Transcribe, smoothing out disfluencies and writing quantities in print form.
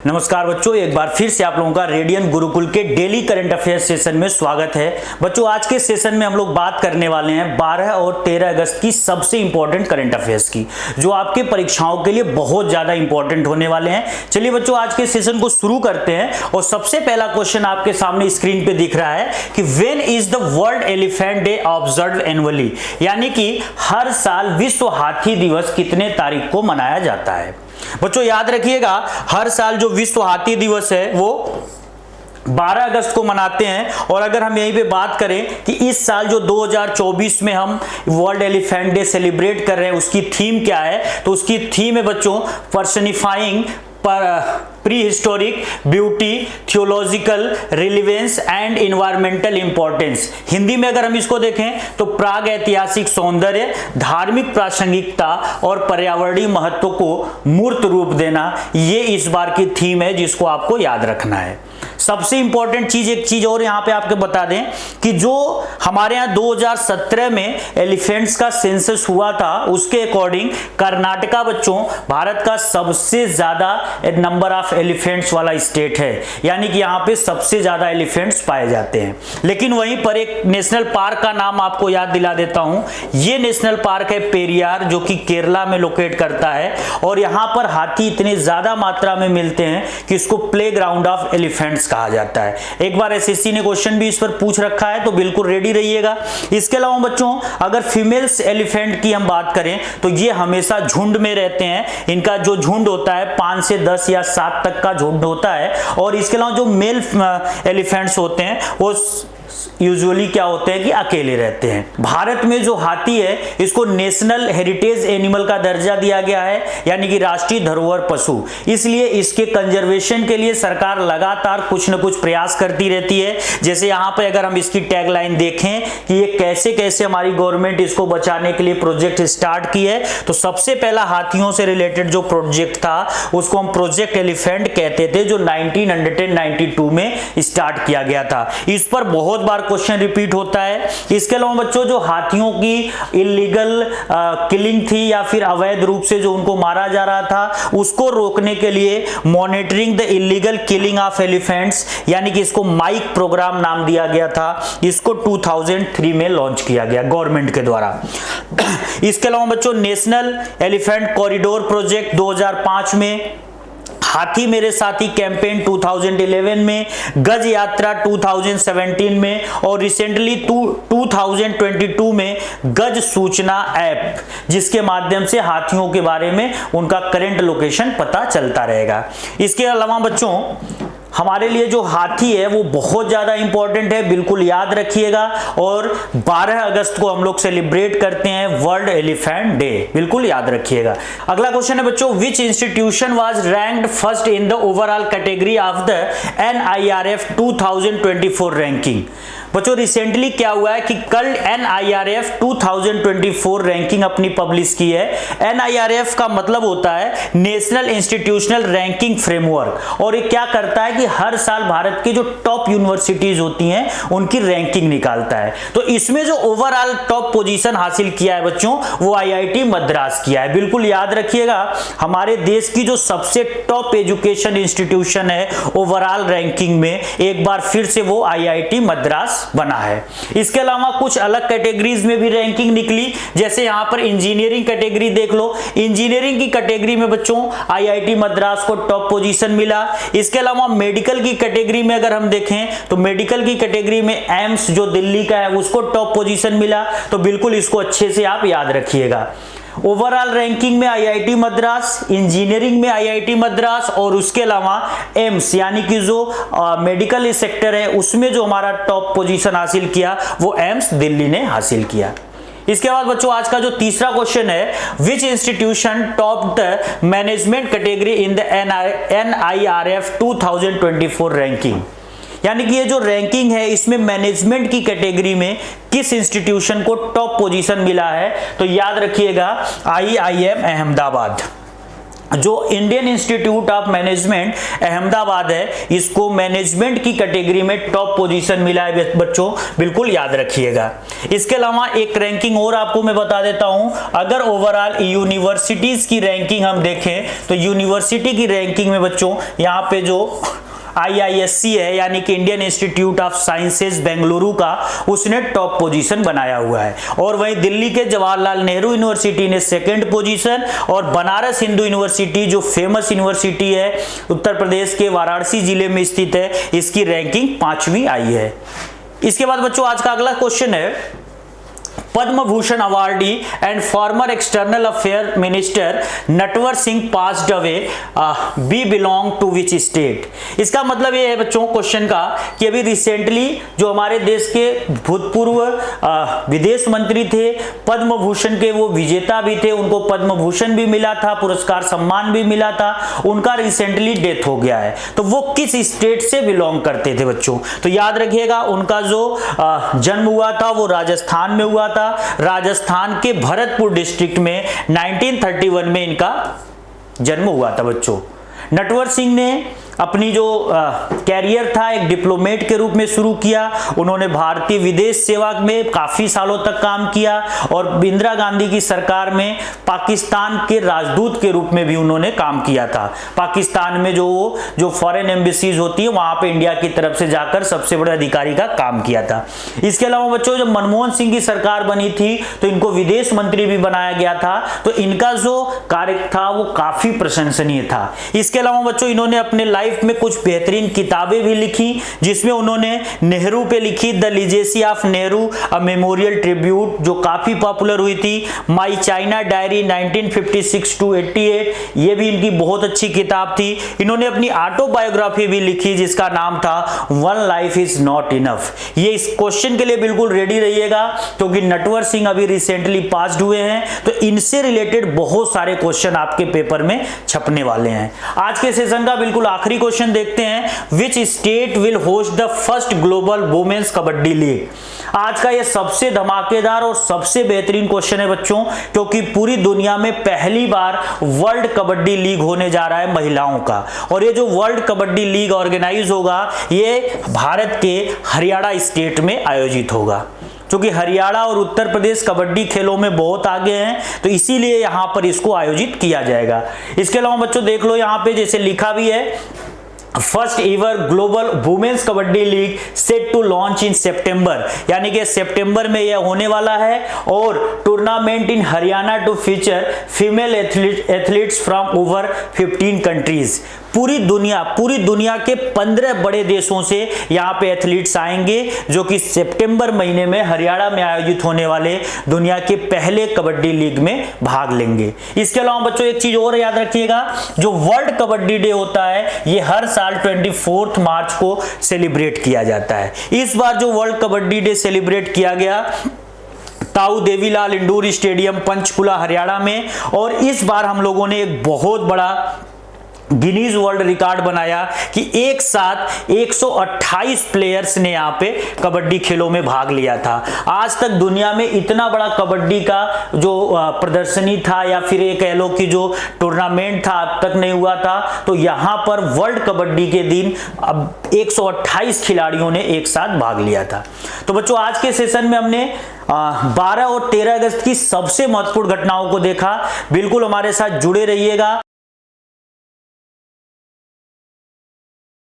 नमस्कार बच्चों, एक बार फिर से आप लोगों का रेडियन गुरुकुल के डेली करंट अफेयर्स सेशन में स्वागत है। बच्चों, आज के सेशन में हम लोग बात करने वाले हैं 12 और 13 अगस्त की सबसे इंपॉर्टेंट करंट अफेयर्स की, जो आपके परीक्षाओं के लिए बहुत ज्यादा इंपॉर्टेंट होने वाले हैं। चलिए बच्चों, आज के सेशन को शुरू करते हैं और सबसे पहला क्वेश्चन आपके सामने स्क्रीन पे दिख रहा है कि when is the world elephant day observe annually, यानी कि हर साल विश्व हाथी दिवस कितने तारीख को मनाया जाता है। बच्चों याद रखिएगा, हर साल जो विश्व हाथी दिवस है वो 12 अगस्त को मनाते हैं। और अगर हम यहीं पे बात करें कि इस साल जो 2024 में हम वर्ल्ड एलिफेंट डे सेलिब्रेट कर रहे हैं, उसकी थीम क्या है, तो उसकी थीम है बच्चों personifying pre historic beauty, theological relevance and environmental importance. Hindi में अगर हम इसको देखें तो प्राग ऐतिहासिक सौंदर्य, धार्मिक प्रासंगिकता और पर्यावरणीय महत्व को मूर्त रूप देना, ये इस बार की थीम है जिसको आपको याद रखना है। सबसे इंपॉर्टेंट चीज, एक चीज और यहां पे आपको बता दें कि जो हमारे यहां 2017 में एलिफेंट्स का सेंसस हुआ था, उसके अकॉर्डिंग कर्नाटका बच्चों भारत का सबसे ज्यादा नंबर ऑफ एलिफेंट्स वाला स्टेट है, यानी कि यहां पे सबसे ज्यादा एलिफेंट्स पाए जाते हैं। लेकिन वहीं पर एक नेशनल पार्क का नाम आपको याद दिला देता हूं, ये नेशनल पार्क है पेरियार, जो कि केरला में लोकेट करता है। और यहां पर हाथी इतने ज्यादा मात्रा में मिलते हैं कि इसको प्ले ग्राउंड ऑफ एलिफेंट्स कहा जाता है। एक बार एसएससी ने क्वेश्चन भी इस पर पूछ रखा है, तो बिल्कुल रेडी रहिएगा। इसके अलावा बच्चों, अगर फीमेल्स एलिफेंट की हम बात करें तो ये हमेशा झुंड में रहते हैं। इनका जो झुंड होता है 5 से 10 या 7 तक का झुंड होता है। और इसके अलावा जो मेल एलिफेंट्स होते हैं वो यूजुअली क्या होते हैं कि अकेले रहते हैं। भारत में जो हाथी है इसको नेशनल हेरिटेज एनिमल का दर्जा दिया गया है, यानी कि राष्ट्रीय धरोहर पशु। इसलिए इसके कंजर्वेशन के लिए सरकार लगातार कुछ न कुछ प्रयास करती रहती है। जैसे यहाँ पे अगर हम इसकी टैगलाइन देखें कि ये कैसे कैसे हमारी गवर्नमेंट इसको बचाने के लिए प्रोजेक्ट स्टार्ट की है, तो सबसे पहला हाथियों से रिलेटेड जो प्रोजेक्ट था उसको हम प्रोजेक्ट एलिफेंट कहते थे, जो 1992 में स्टार्ट किया गया था। इस पर बहुत बार क्वेश्चन रिपीट होता है। इसके अलावा बच्चों, जो हाथियों की इलीगल किलिंग थी या फिर अवैध रूप से जो उनको मारा जा रहा था, उसको रोकने के लिए monitoring the illegal killing of elephants, यानी कि इसको माइक प्रोग्राम नाम दिया गया था। इसको 2003 में लॉन्च किया गया गवर्नमेंट के द्वारा। इसके अलावा बच्चों, नेशनल एलिफेंट कॉरिडोर प्रोजेक्ट 2005 में, हाथी मेरे साथी कैंपेन 2011 में, गज यात्रा 2017 में और रिसेंटली 2022 में गज सूचना ऐप, जिसके माध्यम से हाथियों के बारे में उनका करंट लोकेशन पता चलता रहेगा। इसके अलावा बच्चों, हमारे लिए जो हाथी है वो बहुत ज्यादा इंपॉर्टेंट है, बिल्कुल याद रखिएगा। और 12 अगस्त को हम लोग सेलिब्रेट करते हैं वर्ल्ड एलिफेंट डे, बिल्कुल याद रखिएगा। अगला क्वेश्चन है बच्चों, विच institution was ranked first in the overall category of the NIRF 2024 ranking. बच्चों रिसेंटली क्या हुआ है कि कल NIRF 2024 रैंकिंग अपनी पब्लिश की है। NIRF का मतलब होता है नेशनल इंस्टीट्यूशनल रैंकिंग फ्रेमवर्क, और ये क्या करता है कि हर साल भारत की जो टॉप यूनिवर्सिटीज होती हैं उनकी रैंकिंग निकालता है। तो इसमें जो ओवरऑल टॉप पोजीशन हासिल किया है बच्चों, वो IIT मद्रास किया है। बिल्कुल याद रखिएगा, हमारे देश की जो सबसे टॉप एजुकेशन इंस्टीट्यूशन है ओवरऑल रैंकिंग में, एक बार फिर से वो IIT मद्रास बना है। इसके अलावा कुछ अलग कैटेगरीज में भी रैंकिंग निकली, जैसे यहां पर इंजीनियरिंग कैटेगरी देख लो। इंजीनियरिंग की कैटेगरी में बच्चों IIT मद्रास को टॉप पोजीशन मिला। इसके अलावा मेडिकल की कैटेगरी में अगर हम देखें तो मेडिकल की कैटेगरी में एम्स जो दिल्ली का है उसको टॉप पोजीशन मिला। तो बिल्कुल इसको अच्छे से आप याद रखिएगा। ओवरऑल रैंकिंग में IIT मद्रास, इंजीनियरिंग में IIT मद्रास, और उसके अलावा एम्स यानी कि जो मेडिकल सेक्टर है उसमें जो हमारा टॉप पोजीशन हासिल किया वो एम्स दिल्ली ने हासिल किया। इसके बाद बच्चों, आज का जो तीसरा क्वेश्चन है, विच institution top the management category in the NIRF 2024 ranking, यानी कि ये जो रैंकिंग है इसमें मैनेजमेंट की कैटेगरी में किस इंस्टीट्यूशन को टॉप पोजीशन मिला है, तो याद रखिएगा IIM अहमदाबाद। जो Indian institute of management Ahmedabad है, इसको मैनेजमेंट की कैटेगरी में टॉप पोजीशन मिला है बच्चों, बिल्कुल याद रखिएगा। इसके अलावा एक रैंकिंग और आपको मैं बता देता हूं, अगर ओवरऑल यूनिवर्सिटीज की रैंकिंग हम देखें तो यूनिवर्सिटी की रैंकिंग में बच्चों यहां पे जो IISc है यानी कि Indian institute of sciences Bengaluru का, उसने टॉप पोजीशन बनाया हुआ है। और वहीं दिल्ली के जवाहरलाल नेहरू यूनिवर्सिटी ने सेकंड पोजीशन, और बनारस हिंदू यूनिवर्सिटी जो फेमस यूनिवर्सिटी है उत्तर प्रदेश के वाराणसी जिले में स्थित है, इसकी रैंकिंग 5वीं आई है। इसके बाद बच्चों आज का अगला क्वेश्चन है, Padma Bhushan awardee and former external affair minister Natwar Singh passed away, be belong to which state. इसका मतलब ये है बच्चों क्वेश्चन का कि अभी रिसेंटली जो हमारे देश के भूतपूर्व विदेश मंत्री थे, पद्म भूषण के वो विजेता भी थे, उनको पद्म भूषण भी मिला था, पुरस्कार सम्मान भी मिला था, उनका रिसेंटली डेथ हो गया है। तो वो किस स्टेट से बिलोंग करते थे बच्चों? तो याद रखिएगा उनका जो जन्म हुआ था वो राजस्थान में हुआ था, राजस्थान के भरतपुर डिस्ट्रिक्ट में 1931 में इनका जन्म हुआ था बच्चों। नटवर सिंह ने अपनी जो कैरियर था एक डिप्लोमेट के रूप में शुरू किया। उन्होंने भारतीय विदेश सेवा में काफी सालों तक काम किया और इंदिरा गांधी की सरकार में पाकिस्तान के राजदूत के रूप में भी उन्होंने काम किया था। पाकिस्तान में जो फॉरेन एम्बेसीज होती है वहां पे इंडिया की तरफ से जाकर सबसे बड़े अधिकारी का काम किया था। इसके अलावा बच्चों जब मनमोहन सिंह की सरकार बनी थी तो इनको विदेश मंत्री भी बनाया गया था, तो इनका जो कार्य था वो काफी प्रशंसनीय था। इसके अलावा बच्चों इन्होंने अपने लाइफ में कुछ बेहतरीन किताबें भी लिखी, जिसमें उन्होंने नेहरू पे लिखी the legacy of Nehru a memorial tribute, जो काफी पॉपुलर हुई थी। माई चाइना डायरी 1956 टू 88, ये भी इनकी बहुत अच्छी किताब थी। इन्होंने अपनी ऑटोबायोग्राफी भी लिखी जिसका नाम था one life is not enough. ये इस क्वेश्चन के लिए बिल्कुल रेडी रहिएगा क्योंकि नटवर सिंह अभी रिसेंटली पास्ड हुए हैं, तो इनसे रिलेटेड बहुत सारे क्वेश्चन आपके पेपर में छपने वाले हैं। आज के सेशन का बिल्कुल आखिरी क्वेश्चन देखते हैं, which state will host the first global women's kabaddi league. आज का ये सबसे धमाकेदार और सबसे बेहतरीन क्वेश्चन है बच्चों, क्योंकि पूरी दुनिया में पहली बार वर्ल्ड कबड्डी लीग होने जा रहा है महिलाओं का, और ये जो वर्ल्ड कबड्डी लीग ऑर्गेनाइज होगा ये भारत के हरियाणा स्टेट में आयोजित होगा। क्योंकि हरियाणा और उत्तर प्रदेश कबड्डी खेलों में बहुत आगे हैं, तो इसीलिए यहां पर इसको आयोजित किया जाएगा। इसके अलावा बच्चों देख लो यहां पे जैसे लिखा भी है, first ever global women's kabaddi league set to launch in September, यानी कि सितंबर में यह होने वाला है। और tournament in Haryana to feature female athletes from over 15 countries. पूरी दुनिया के 15 बड़े देशों से यहाँ पे एथलीट्स आएंगे, जो कि सितंबर महीने में हरियाणा में आयोजित होने वाले दुनिया के पहले कबड्डी लीग में भाग लेंगे। इसके अलावा बच्चों एक चीज और याद रखिएगा, जो वर्ल्ड कबड्डी डे होता है ये हर साल 24 मार्च को सेलिब्रेट किया जाता है। इस बार जो वर्ल्ड कबड्डी डे सेलिब्रेट किया गया ताऊ देवीलाल इंडोर स्टेडियम पंचकुला हरियाणा में, और इस बार हम लोगों ने एक बहुत बड़ा गिनीज वर्ल्ड रिकॉर्ड बनाया कि एक साथ 128 प्लेयर्स ने यहाँ पे कबड्डी खेलों में भाग लिया था। आज तक दुनिया में इतना बड़ा कबड्डी का जो प्रदर्शनी था या फिर ये कह लो कि जो टूर्नामेंट था अब तक नहीं हुआ था। तो यहाँ पर वर्ल्ड कबड्डी के दिन अब 128 खिलाड़ियों ने एक साथ भाग लिया था। तो बच्चों आज के सेशन में हमने 12 और 13 अगस्त की सबसे महत्वपूर्ण घटनाओं को देखा। बिल्कुल हमारे साथ जुड़े रहिएगा।